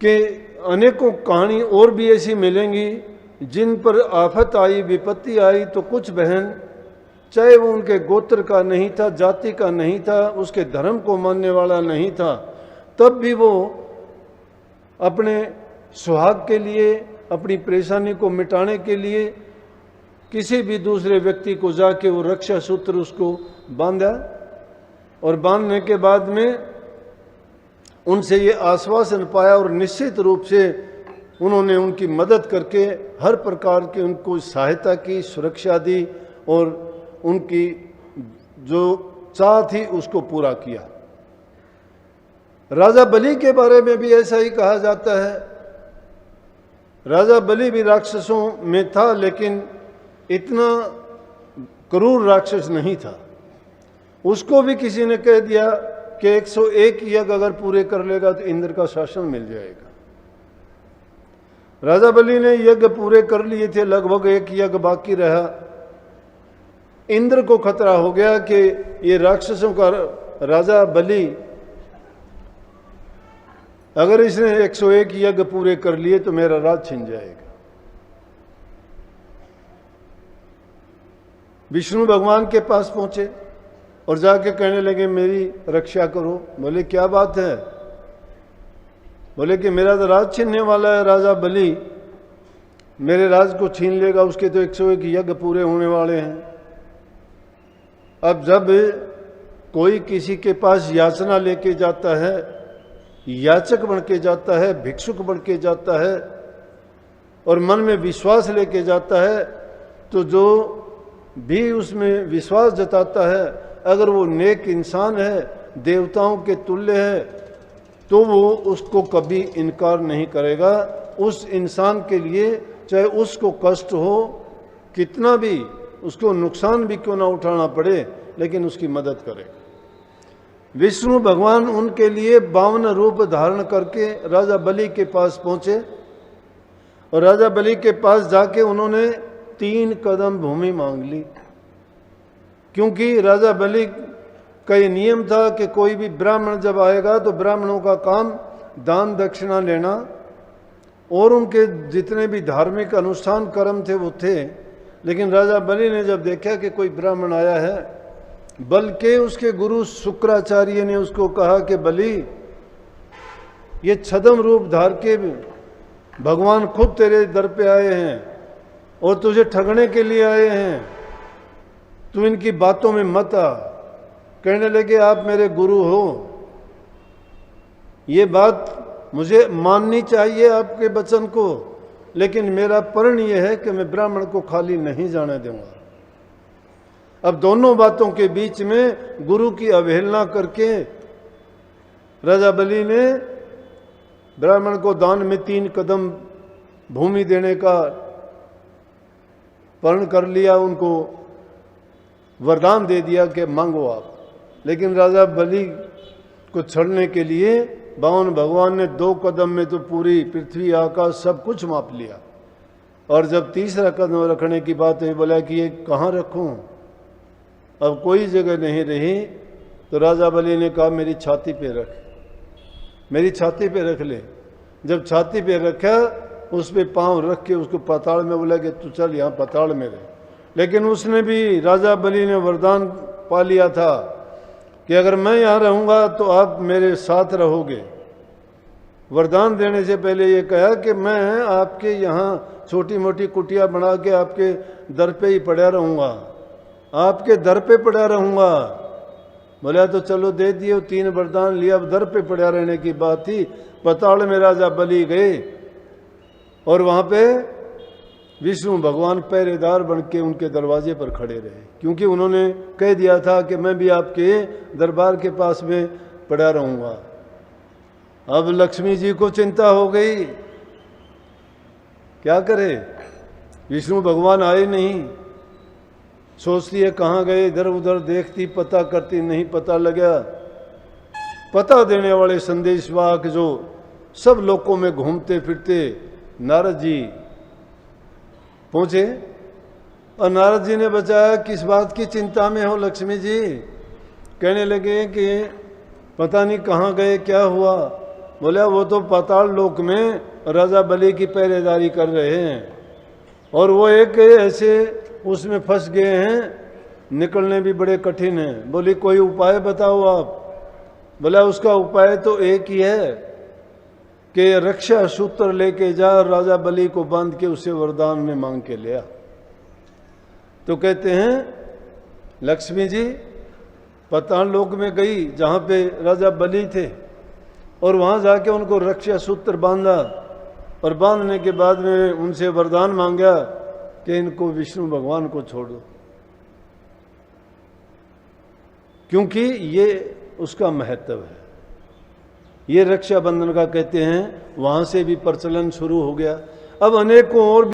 कि अनेकों कहानी और भी ऐसी मिलेंगी जिन पर आफत आई, विपत्ति आई तो कुछ बहन, चाहे वो उनके गोत्र का नहीं था, जाति का नहीं था, उसके धर्म को मानने वाला नहीं था, तब भी वो अपने सुहाग के लिए, अपनी परेशानी को मिटाने के लिए किसी भी दूसरे व्यक्ति को जाके वो रक्षा सूत्र उसको बांधा, और बांधने के बाद में उनसे ये आश्वासन पाया और निश्चित रूप से उन्होंने उनकी मदद करके हर प्रकार की उनको सहायता की, सुरक्षा दी और उनकी जो चाह थी उसको पूरा किया। राजा बलि के बारे में भी ऐसा ही कहा जाता है। राजा बलि भी राक्षसों में था, लेकिन इतना क्रूर राक्षस नहीं था। उसको भी किसी ने कह दिया कि 101 यज्ञ अगर पूरे कर लेगा तो इंद्र का शासन मिल जाएगा। राजा बलि ने यज्ञ पूरे कर लिए थे, लगभग 1 यज्ञ बाकी रहा। इंद्र को खतरा हो गया कि ये राक्षसों का राजा बलि अगर इसने 101 यज्ञ पूरे कर लिए तो मेरा राज छिन जाएगा। विष्णु भगवान के पास पहुंचे और जाके कहने लगे मेरी रक्षा करो। बोले क्या बात है? बोले कि मेरा तो राज छीनने वाला है राजा बलि, मेरे राज को छीन लेगा, उसके तो 101 यज्ञ पूरे होने वाले हैं। अब जब कोई किसी के पास याचना लेके जाता है, याचक बन के जाता है, भिक्षुक बन के जाता है और मन में विश्वास लेके जाता है, तो जो भी उसमें विश्वास जताता है, अगर वो नेक इंसान है, देवताओं के तुल्य है, तो वो उसको कभी इनकार नहीं करेगा। उस इंसान के लिए चाहे उसको कष्ट हो, कितना भी उसको नुकसान भी क्यों ना उठाना पड़े, लेकिन उसकी मदद करेगा। विष्णु भगवान उनके लिए 52 रूप धारण करके राजा बलि के पास पहुंचे और राजा बलि के पास जाके उन्होंने 3 कदम भूमि मांग ली, क्योंकि राजा बलि का ये नियम था कि कोई भी ब्राह्मण जब आएगा तो ब्राह्मणों का काम दान दक्षिणा लेना और उनके जितने भी धार्मिक अनुष्ठान कर्म थे वो थे। लेकिन राजा बलि ने जब देखा कि कोई ब्राह्मण आया है, बल्कि उसके गुरु शुक्राचार्य ने उसको कहा कि बलि, ये छद्म रूप धार के भगवान खुद तेरे दर पे आए हैं और तुझे ठगने के लिए आए हैं, तू इनकी बातों में मत आ। कहने लगे आप मेरे गुरु हो, ये बात मुझे माननी चाहिए आपके वचन को, लेकिन मेरा प्रण यह है कि मैं ब्राह्मण को खाली नहीं जाने दूंगा। अब दोनों बातों के बीच में गुरु की अवहेलना करके राजा बलि ने ब्राह्मण को दान में 3 कदम भूमि देने का प्रण कर लिया, उनको वरदान दे दिया कि मांगो आप। लेकिन राजा बलि को छड़ने के लिए 52 भगवान ने 2 कदम में तो पूरी पृथ्वी आकाश सब कुछ माप लिया, और जब तीसरा कदम रखने की बात है, बोला कि ये कहाँ रखूं, अब कोई जगह नहीं रही। तो राजा बलि ने कहा मेरी छाती पे रख, मेरी छाती पे रख ले। जब छाती पे रखा, उस पे पांव रख के उसको पाताल में बोला कि तू चल यहाँ पाताल में रह। लेकिन उसने भी, राजा बलि ने वरदान पा लिया था कि अगर मैं यहाँ रहूँगा तो आप मेरे साथ रहोगे। वरदान देने से पहले ये कहा कि मैं आपके यहाँ छोटी मोटी कुटिया बना के आपके दर पे ही पड़ा रहूँगा, आपके दर पे पड़ा रहूँगा। बोला तो चलो दे दिए, 3 वरदान लिया। अब दर पे पड़ा रहने की बात थी। पाताल में राजा बलि गए और वहाँ पे विष्णु भगवान पहरेदार बन के उनके दरवाजे पर खड़े रहे, क्योंकि उन्होंने कह दिया था कि मैं भी आपके दरबार के पास में पड़ा रहूँगा। अब लक्ष्मी जी को चिंता हो गई, क्या करे, विष्णु भगवान आए नहीं। सोचती है कहाँ गए, इधर उधर देखती, पता करती, नहीं पता लगा। पता देने वाले संदेशवाहक जो सब लोकों में घूमते फिरते नारद जी पहुंचे, और नारद जी ने बताया किस बात की चिंता में हो लक्ष्मी जी। कहने लगे कि पता नहीं कहाँ गए, क्या हुआ। बोला वो तो पाताल लोक में राजा बलि की पहरेदारी कर रहे हैं और वो एक ऐसे उसमें फंस गए हैं, निकलने भी बड़े कठिन हैं। बोली कोई उपाय बताओ आप। बोला उसका उपाय तो एक ही है कि रक्षा सूत्र लेके जा, राजा बलि को बांध के उसे वरदान में मांग के ले आ। तो कहते हैं लक्ष्मी जी पाताल लोक में गई जहां पे राजा बलि थे और वहां जाके उनको रक्षा सूत्र बांधा और बांधने के बाद में उनसे वरदान मांगा कि इनको विष्णु भगवान को छोड़ दो, क्योंकि ये उसका महत्व है। ये रक्षाबंधन का कहते हैं वहां से भी प्रचलन शुरू हो गया। अब अनेकों और